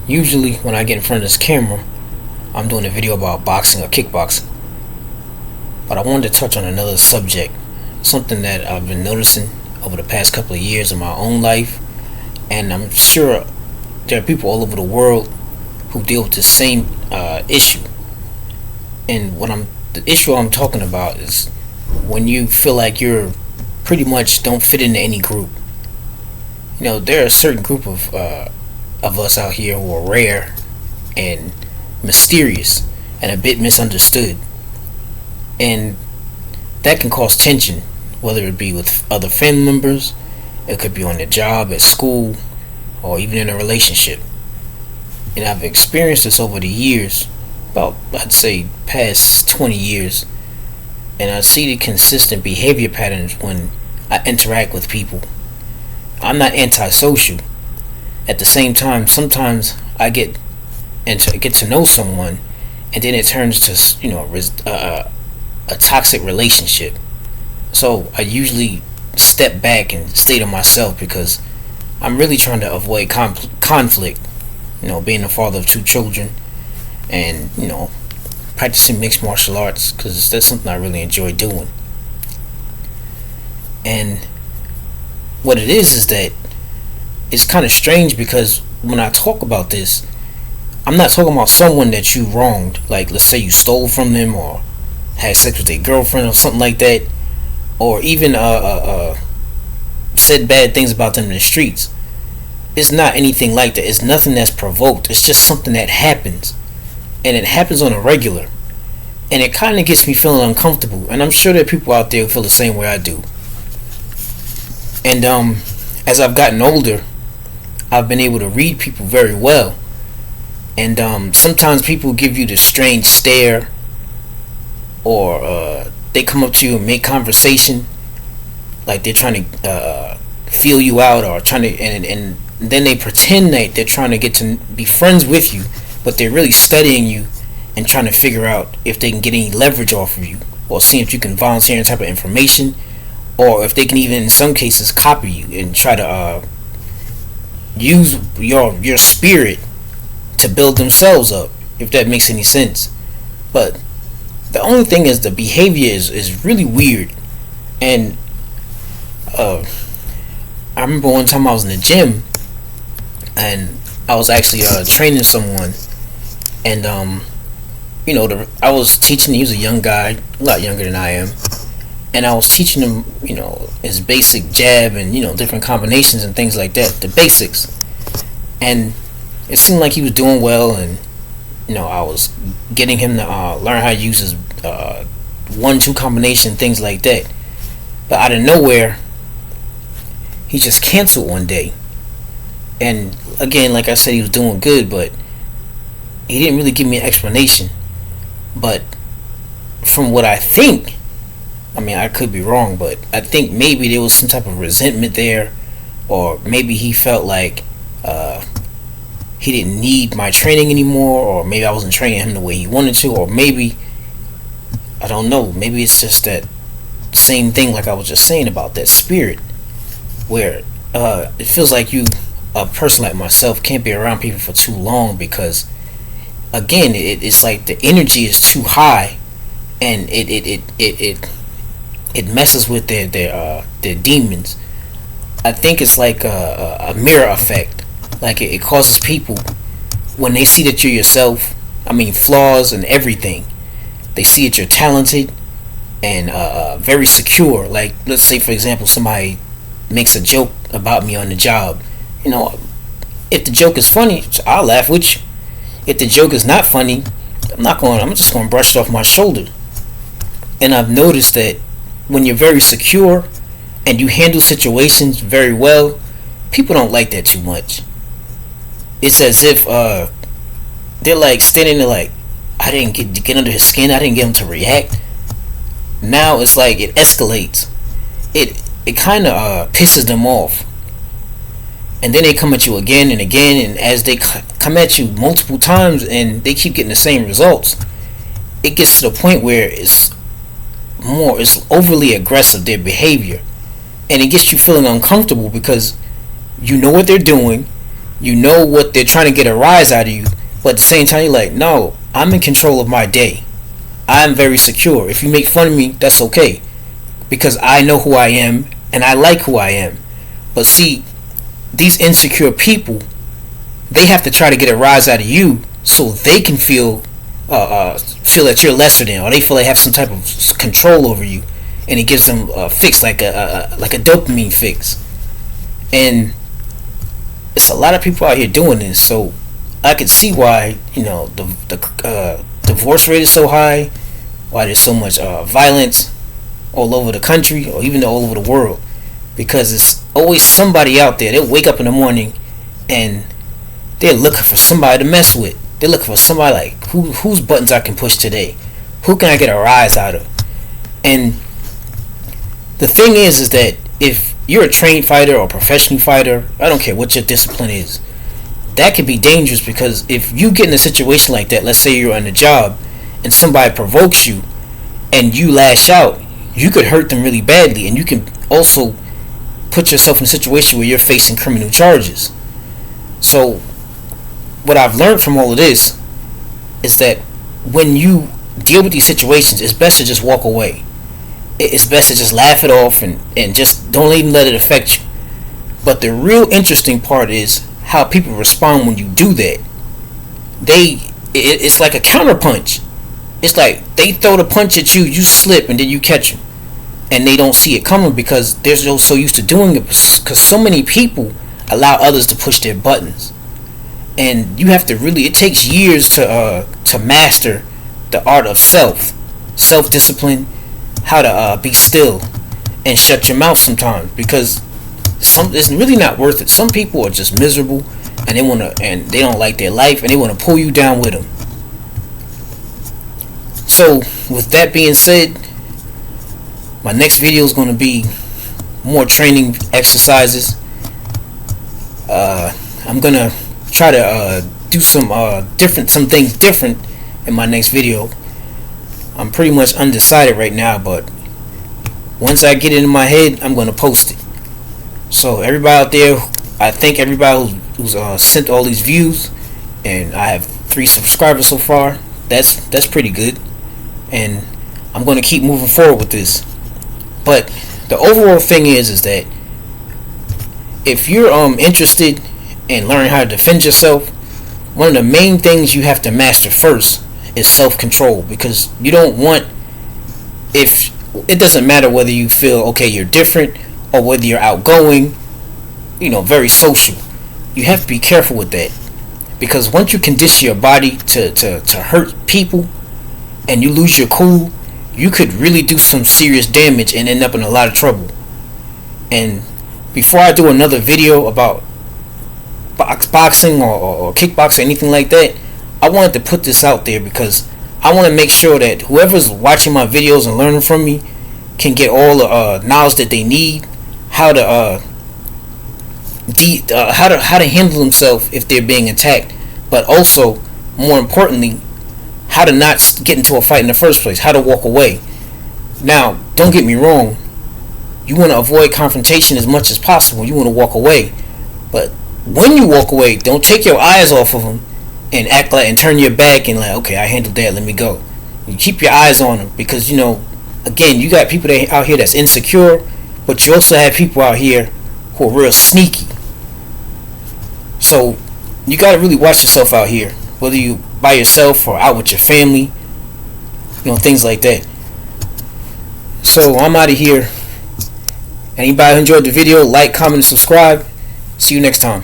Usually, when I get in front of this camera, I'm doing a video about boxing or kickboxing. But I wanted to touch on another subject, something that I've been noticing over the past couple of years in my own life, and I'm sure there are people all over the world who deal with the same issue. And the issue I'm talking about is when you feel like you're pretty much don't fit into any group. There are a certain group of us out here who are rare and mysterious and a bit misunderstood, and that can cause tension, whether it be with other family members, it could be on the job, at school, or even in a relationship. And I've experienced this over the years, about I'd say past 20 years, and I see the consistent behavior patterns when I interact with people. I'm not antisocial. At the same time, sometimes I get to know someone, and then it turns to a toxic relationship. So I usually step back and stay to myself because I'm really trying to avoid conflict. Being the father of two children, and practicing mixed martial arts, because that's something I really enjoy doing. And what it is that it's kind of strange, because when I talk about this, I'm not talking about someone that you wronged, like let's say you stole from them or had sex with a girlfriend or something like that, or even said bad things about them in the streets. It's not anything like that. It's nothing that's provoked. It's just something that happens, and it happens on a regular, and it kind of gets me feeling uncomfortable. And I'm sure there are people out there who feel the same way I do. And as I've gotten older, I've been able to read people very well. And sometimes people give you this strange stare, or they come up to you and make conversation, like they're trying to feel you out, or trying to, and then they pretend that they're trying to get to be friends with you, but they're really studying you and trying to figure out if they can get any leverage off of you, or see if you can volunteer any type of information, or if they can even in some cases copy you and try to use your spirit to build themselves up, if that makes any sense. But the only thing is the behavior is really weird. And I remember one time I was in the gym, and I was actually training someone, and I was teaching. He was a young guy, a lot younger than I am, and I was teaching him his basic jab and different combinations and things like that, the basics. And it seemed like he was doing well, and I was getting him to learn how to use his 1-2 combination, things like that. But out of nowhere, he just canceled one day. And again, like I said, he was doing good, but he didn't really give me an explanation. But from what I think, I could be wrong, but I think maybe there was some type of resentment there, or maybe he felt like he didn't need my training anymore, or maybe I wasn't training him the way he wanted to, or maybe, I don't know, maybe it's just that same thing like I was just saying about that spirit, where it feels like a person like myself, can't be around people for too long, because again, it's like the energy is too high, and it messes with their demons. I think it's like a mirror effect. Like it causes people, when they see that you're yourself, flaws and everything, they see that you're talented and very secure. Like, let's say for example, somebody makes a joke about me on the job. If the joke is funny, I'll laugh with you. If the joke is not funny, I'm just going to brush it off my shoulder. And I've noticed that when you're very secure and you handle situations very well, people don't like that too much. It's as if they're like standing there like, I didn't get under his skin, I didn't get him to react. Now it's like it escalates. It kind of pisses them off. And then they come at you again and again, and as they come at you multiple times and they keep getting the same results, it gets to the point where it's overly aggressive, their behavior, and it gets you feeling uncomfortable, because you know what they're doing, You know what they're trying to get a rise out of you, but at the same time, you're like, no, I'm in control of my day. I'm very secure. If you make fun of me, that's okay, because I know who I am and I like who I am. But see, these insecure people, they have to try to get a rise out of you so they can feel that you're lesser than, or they feel they have some type of control over you, and it gives them a fix, like a dopamine fix. And it's a lot of people out here doing this, so I could see why the divorce rate is so high, why there's so much violence all over the country, or even all over the world, because it's always somebody out there. They'll wake up in the morning and they're looking for somebody to mess with. They're looking for somebody like, whose buttons I can push today, who can I get a rise out of. And the thing is that if you're a trained fighter or a professional fighter, I don't care what your discipline is, that could be dangerous, because if you get in a situation like that, let's say you're on a job and somebody provokes you and you lash out, you could hurt them really badly, and you can also put yourself in a situation where you're facing criminal charges. So what I've learned from all of this is that when you deal with these situations, it's best to just walk away. It's best to just laugh it off and just don't even let it affect you. But the real interesting part is how people respond when you do that. It's like a counterpunch. It's like they throw the punch at you, you slip, and then you catch them, and they don't see it coming because they're so used to doing it. Because so many people allow others to push their buttons, and you have to really. It takes years to master the art of self-discipline, how to be still and shut your mouth sometimes, because it's really not worth it. Some people are just miserable and they don't like their life, and they want to pull you down with them. So with that being said, my next video is going to be more training exercises. I'm going to try to do some things different in my next video. I'm pretty much undecided right now, but once I get it in my head, I'm going to post it. So everybody out there, I thank everybody who's sent all these views, and I have 3 subscribers so far. That's pretty good, and I'm going to keep moving forward with this. But the overall thing is that if you're interested in learning how to defend yourself, one of the main things you have to master first is self-control, because you don't want, if it doesn't matter whether you feel okay you're different or whether you're outgoing, very social, you have to be careful with that, because once you condition your body to hurt people and you lose your cool, you could really do some serious damage and end up in a lot of trouble. And before I do another video about boxing or kickboxing, anything like that, I wanted to put this out there because I want to make sure that whoever's watching my videos and learning from me can get all the knowledge that they need, how to handle themselves if they're being attacked, but also, more importantly, how to not get into a fight in the first place, how to walk away. Now, don't get me wrong, you want to avoid confrontation as much as possible. You want to walk away, but when you walk away, don't take your eyes off of them and act like and turn your back and like, okay, I handled that, let me go. You keep your eyes on them, because again, you got people out here that's insecure, but you also have people out here who are real sneaky. So you got to really watch yourself out here, whether you by yourself or out with your family, things like that. So I'm out of here. Anybody who enjoyed the video, like, comment, and subscribe. See you next time.